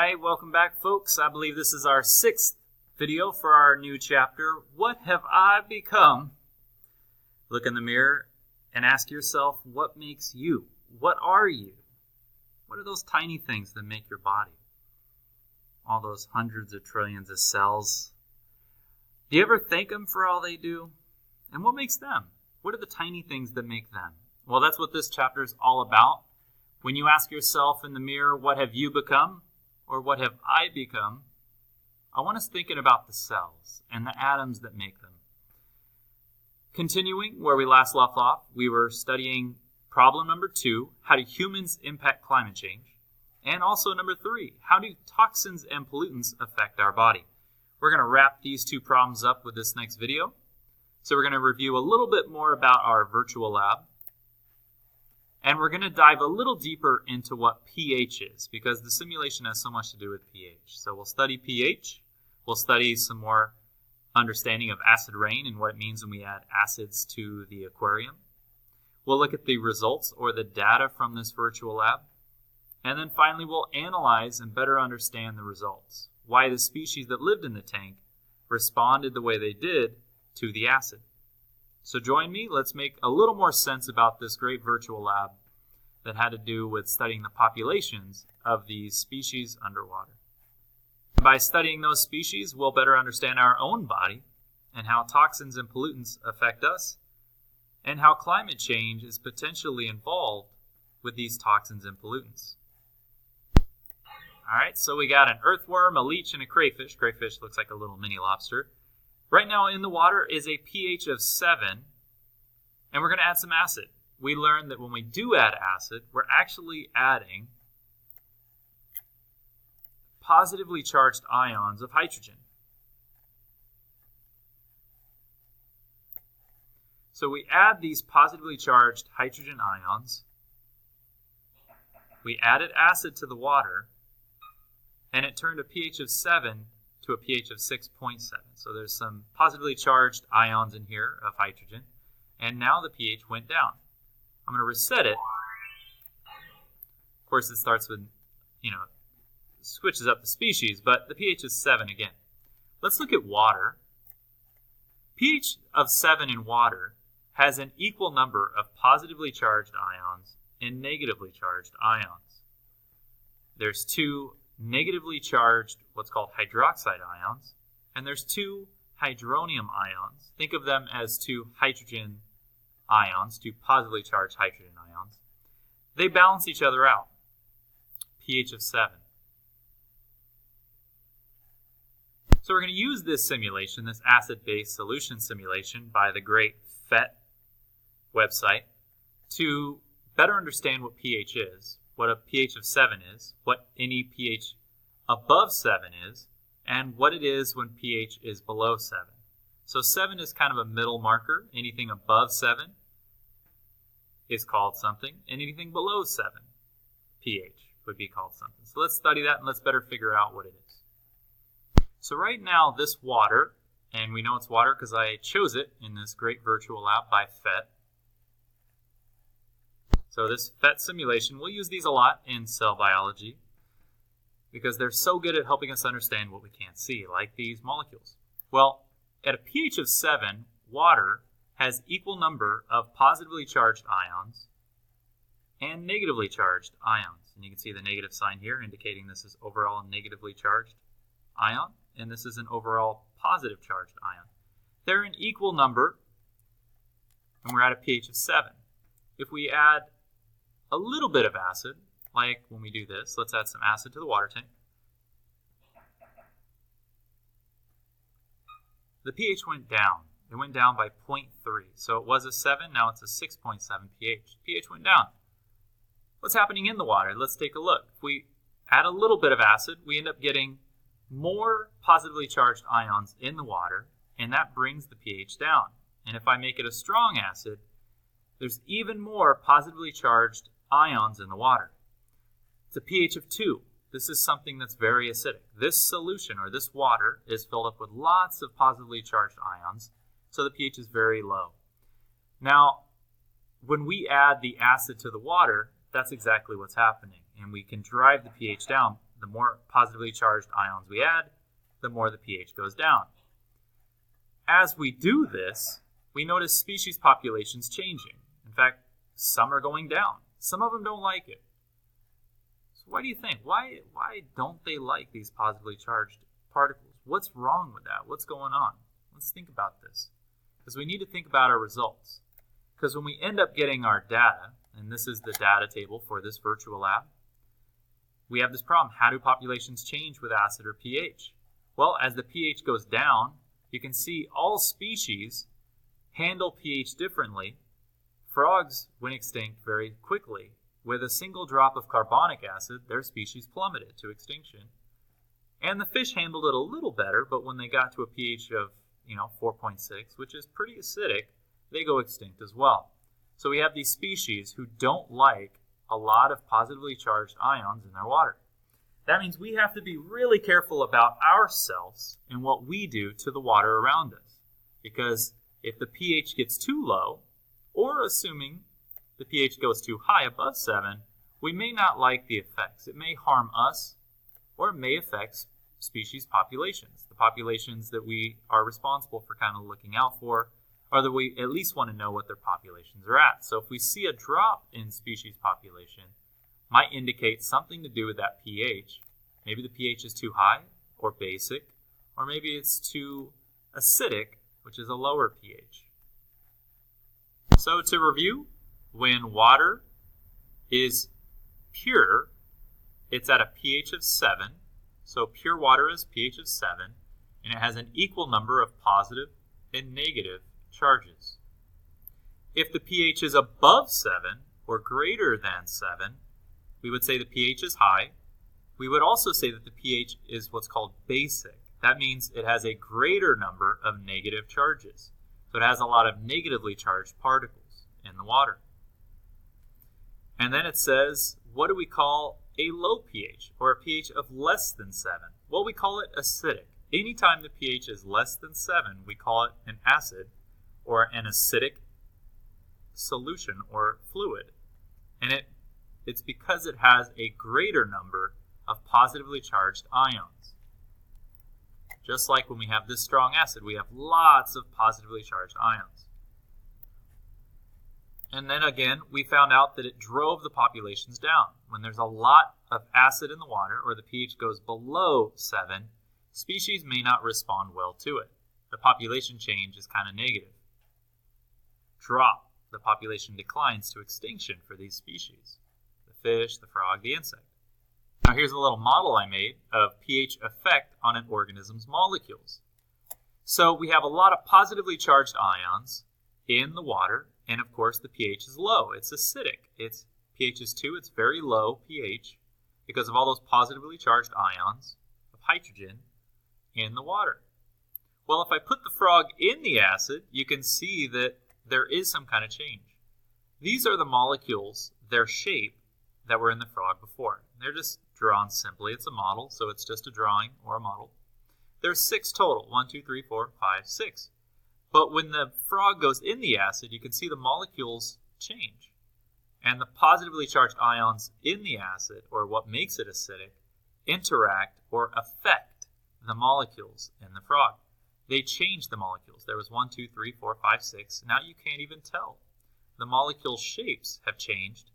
right, welcome back, folks. I believe this is our 6th video for our new chapter, What Have I Become? Look in the mirror and ask yourself, what makes you? What are you? What are those tiny things that make your body? All those hundreds of trillions of cells. Do you ever thank them for all they do? And what makes them? What are the tiny things that make them? Well, that's what this chapter is all about. When you ask yourself in the mirror, what have you become? Or what have I become? I want us thinking about the cells and the atoms that make them. Continuing where we last left off, we were studying problem number 2, how do humans impact climate change? And also number 3, how do toxins and pollutants affect our body? We're going to wrap these 2 problems up with this next video. So we're going to review a little bit more about our virtual lab. And we're going to dive a little deeper into what pH is, because the simulation has so much to do with pH. So we'll study pH. We'll study some more understanding of acid rain and what it means when we add acids to the aquarium. We'll look at the results or the data from this virtual lab. And then finally, we'll analyze and better understand the results. Why the species that lived in the tank responded the way they did to the acid. So join me, let's make a little more sense about this great virtual lab that had to do with studying the populations of these species underwater. By studying those species, we'll better understand our own body and how toxins and pollutants affect us, and how climate change is potentially involved with these toxins and pollutants. All right, so we got an earthworm, a leech, and a crayfish. Crayfish looks like a little mini lobster. Right now in the water is a pH of 7, and we're going to add some acid. We learned that when we do add acid, we're actually adding positively charged ions of hydrogen. So we add these positively charged hydrogen ions, we added acid to the water, and it turned a pH of 7 to a pH of 6.7. So there's some positively charged ions in here of hydrogen, and now the pH went down. I'm going to reset it. Of course, it starts with, switches up the species, but the pH is 7 again. Let's look at water. pH of 7 in water has an equal number of positively charged ions and negatively charged ions. There's 2 negatively charged, what's called hydroxide ions, and there's 2 hydronium ions. Think of them as 2 hydrogen ions, 2 positively charged hydrogen ions. They balance each other out. pH of 7. So we're going to use this simulation, this acid-base solution simulation by the great PhET website, to better understand what pH is, what a pH of 7 is, what any pH above 7 is, and what it is when pH is below 7. So 7 is kind of a middle marker. Anything above 7 is called something, and anything below 7 pH would be called something. So let's study that and let's better figure out what it is. So right now, this water, and we know it's water because I chose it in this great virtual lab by PhET. So this PhET simulation, we'll use these a lot in cell biology because they're so good at helping us understand what we can't see, like these molecules. Well, at a pH of 7, water has equal number of positively charged ions and negatively charged ions. And you can see the negative sign here indicating this is overall a negatively charged ion, and this is an overall positive charged ion. They're an equal number, and we're at a pH of 7. If we add a little bit of acid, like when we do this, let's add some acid to the water tank. The pH went down. It went down by 0.3. So it was a 7, now it's a 6.7 pH. pH went down. What's happening in the water? Let's take a look. If we add a little bit of acid, we end up getting more positively charged ions in the water, and that brings the pH down. And if I make it a strong acid, there's even more positively charged ions in the water. It's a pH of 2. This is something that's very acidic. This solution, or this water, is filled up with lots of positively charged ions, so the pH is very low. Now, when we add the acid to the water, that's exactly what's happening, and we can drive the pH down. The more positively charged ions we add, the more the pH goes down. As we do this, we notice species populations changing. In fact, some are going down. Some of them don't like it. So why do you think? Why don't they like these positively charged particles? What's wrong with that? What's going on? Let's think about this. Because we need to think about our results. Because when we end up getting our data, and this is the data table for this virtual lab, we have this problem. How do populations change with acid or pH? Well, as the pH goes down, you can see all species handle pH differently. Frogs went extinct very quickly. With a single drop of carbonic acid, their species plummeted to extinction. And the fish handled it a little better, but when they got to a pH of 4.6, which is pretty acidic, they go extinct as well. So we have these species who don't like a lot of positively charged ions in their water. That means we have to be really careful about ourselves and what we do to the water around us. Because if the pH gets too low, or assuming the pH goes too high, above 7, we may not like the effects. It may harm us, or it may affect species populations, the populations that we are responsible for kind of looking out for, or that we at least want to know what their populations are at. So if we see a drop in species population, might indicate something to do with that pH. Maybe the pH is too high or basic, or maybe it's too acidic, which is a lower pH. So to review, when water is pure, it's at a pH of 7. So pure water is pH of 7, and it has an equal number of positive and negative charges. If the pH is above 7 or greater than 7, we would say the pH is high. We would also say that the pH is what's called basic. That means it has a greater number of negative charges. So it has a lot of negatively charged particles in the water. And then it says, what do we call a low pH, or a pH of less than 7? Well, we call it acidic. Anytime the pH is less than 7, we call it an acid, or an acidic solution or fluid. And it's because it has a greater number of positively charged ions. Just like when we have this strong acid, we have lots of positively charged ions. And then again, we found out that it drove the populations down. When there's a lot of acid in the water, or the pH goes below 7, species may not respond well to it. The population change is kind of negative. Drop, the population declines to extinction for these species. The fish, the frog, the insect. Now here's a little model I made of pH effect on an organism's molecules. So we have a lot of positively charged ions in the water, and of course the pH is low. It's acidic. Its pH is 2. It's very low pH because of all those positively charged ions of hydrogen in the water. Well, if I put the frog in the acid, you can see that there is some kind of change. These are the molecules, their shape, that were in the frog before. They're just drawn simply. It's a model, so it's just a drawing or a model. There's 6 total. 1, 2, 3, 4, 5, 6. But when the frog goes in the acid, you can see the molecules change. And the positively charged ions in the acid, or what makes it acidic, interact or affect the molecules in the frog. They change the molecules. There was 1, 2, 3, 4, 5, 6. Now you can't even tell. The molecule shapes have changed.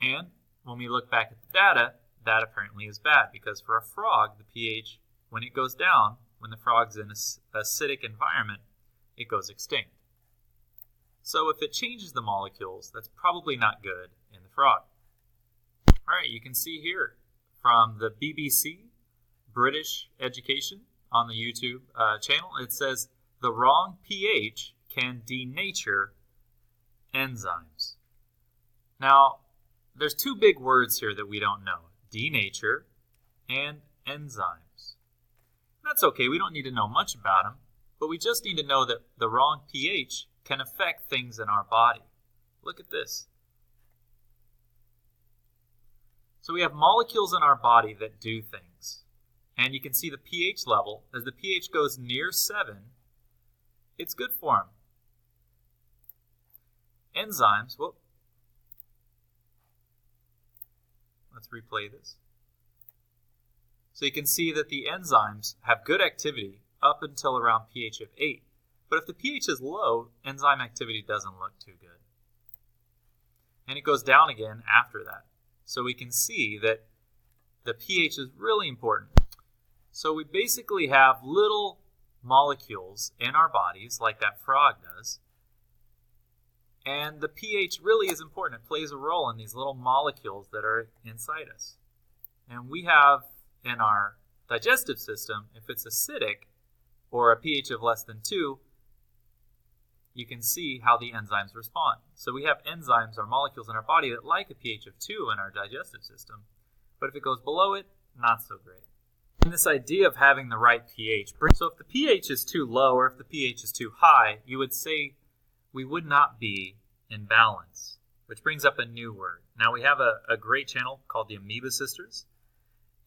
And when we look back at the data, that apparently is bad, because for a frog, the pH, when it goes down, when the frog's in an acidic environment, it goes extinct. So if it changes the molecules, that's probably not good in the frog. All right, you can see here from the BBC British Education on the YouTube channel, it says the wrong pH can denature enzymes. Now, there's 2 big words here that we don't know: denature and enzymes. That's okay, we don't need to know much about them, but we just need to know that the wrong pH can affect things in our body. Look at this. So we have molecules in our body that do things. And you can see the pH level. As the pH goes near 7, it's good for them. Enzymes, Let's replay this. So you can see that the enzymes have good activity up until around pH of 8. But if the pH is low, enzyme activity doesn't look too good. And it goes down again after that. So we can see that the pH is really important. So we basically have little molecules in our bodies, like that frog does. And the pH really is important. It plays a role in these little molecules that are inside us. And we have in our digestive system, if it's acidic or a pH of less than 2, you can see how the enzymes respond. So we have enzymes, or molecules in our body, that like a pH of 2 in our digestive system. But if it goes below it, not so great. And this idea of having the right pH. So if the pH is too low or if the pH is too high, you would say we would not be in balance, which brings up a new word. Now we have a great channel called the Amoeba Sisters.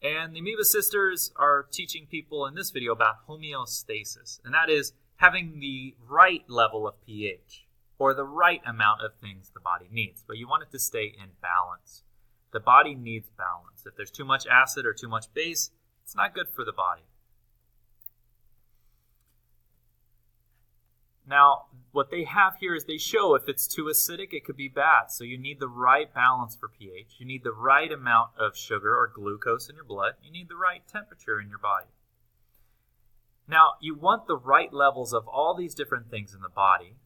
And the Amoeba Sisters are teaching people in this video about homeostasis. And that is having the right level of pH, or the right amount of things the body needs. But you want it to stay in balance. The body needs balance. If there's too much acid or too much base, it's not good for the body. Now, what they have here is they show if it's too acidic, it could be bad. So you need the right balance for pH. You need the right amount of sugar or glucose in your blood. You need the right temperature in your body. Now, you want the right levels of all these different things in the body.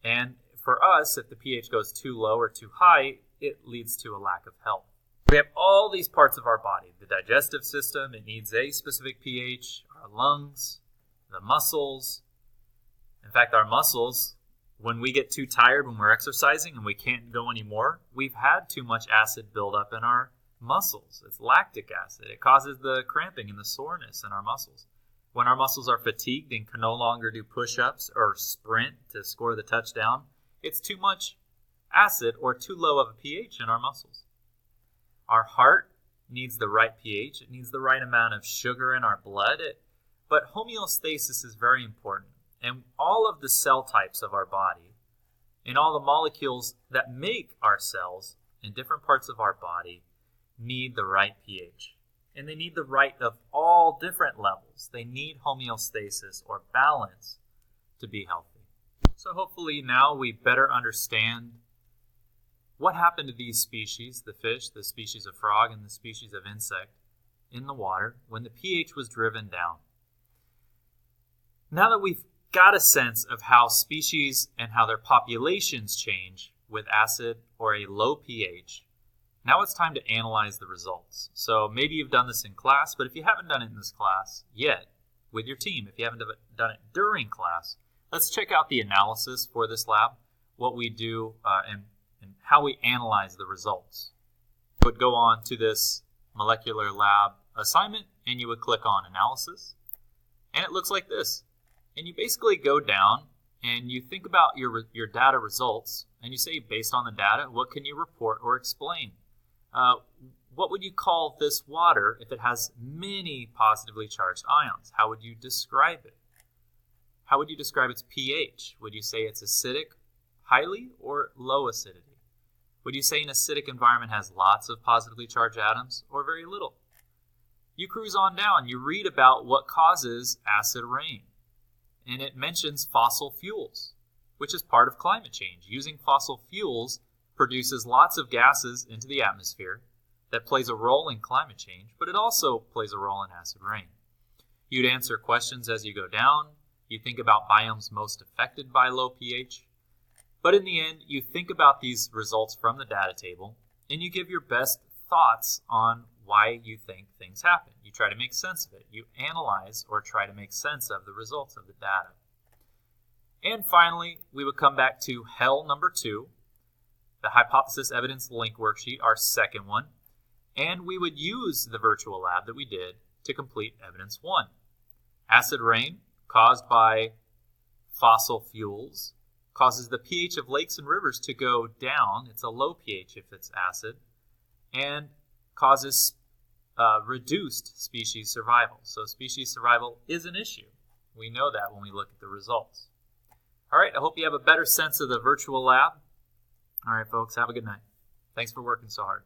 And for us, if the pH goes too low or too high, it leads to a lack of health. We have all these parts of our body. The digestive system, it needs a specific pH. Our lungs, the muscles. In fact, our muscles, when we get too tired when we're exercising and we can't go anymore, we've had too much acid build up in our muscles. It's lactic acid. It causes the cramping and the soreness in our muscles. When our muscles are fatigued and can no longer do push-ups or sprint to score the touchdown, it's too much acid or too low of a pH in our muscles. Our heart needs the right pH. It needs the right amount of sugar in our blood. But homeostasis is very important. And all of the cell types of our body and all the molecules that make our cells in different parts of our body need the right pH. And they need the right of all different levels. They need homeostasis or balance to be healthy. So hopefully now we better understand what happened to these species, the fish, the species of frog, and the species of insect in the water when the pH was driven down. Now that we've got a sense of how species and how their populations change with acid or a low pH, now it's time to analyze the results. So maybe you've done this in class, but if you haven't done it in this class yet with your team, if you haven't done it during class, let's check out the analysis for this lab, what we do and how we analyze the results. You would go on to this molecular lab assignment and you would click on analysis, and it looks like this. And you basically go down and you think about your data results and you say, based on the data, what can you report or explain? What would you call this water if it has many positively charged ions? How would you describe it? How would you describe its pH? Would you say it's acidic, highly, or low acidity? Would you say an acidic environment has lots of positively charged atoms or very little? You cruise on down. You read about what causes acid rain. And it mentions fossil fuels, which is part of climate change. Using fossil fuels produces lots of gases into the atmosphere that plays a role in climate change, but it also plays a role in acid rain. You'd answer questions as you go down. You think about biomes most affected by low pH. But in the end, you think about these results from the data table, and you give your best thoughts on why you think things happen. You try to make sense of it. You analyze or try to make sense of the results of the data. And finally, we would come back to HEL number 2, the hypothesis evidence link worksheet, our second one, and we would use the virtual lab that we did to complete evidence 1. Acid rain caused by fossil fuels causes the pH of lakes and rivers to go down. It's a low pH if it's acid, and causes reduced species survival. So species survival is an issue. We know that when we look at the results. All right, I hope you have a better sense of the virtual lab. All right, folks, have a good night. Thanks for working so hard.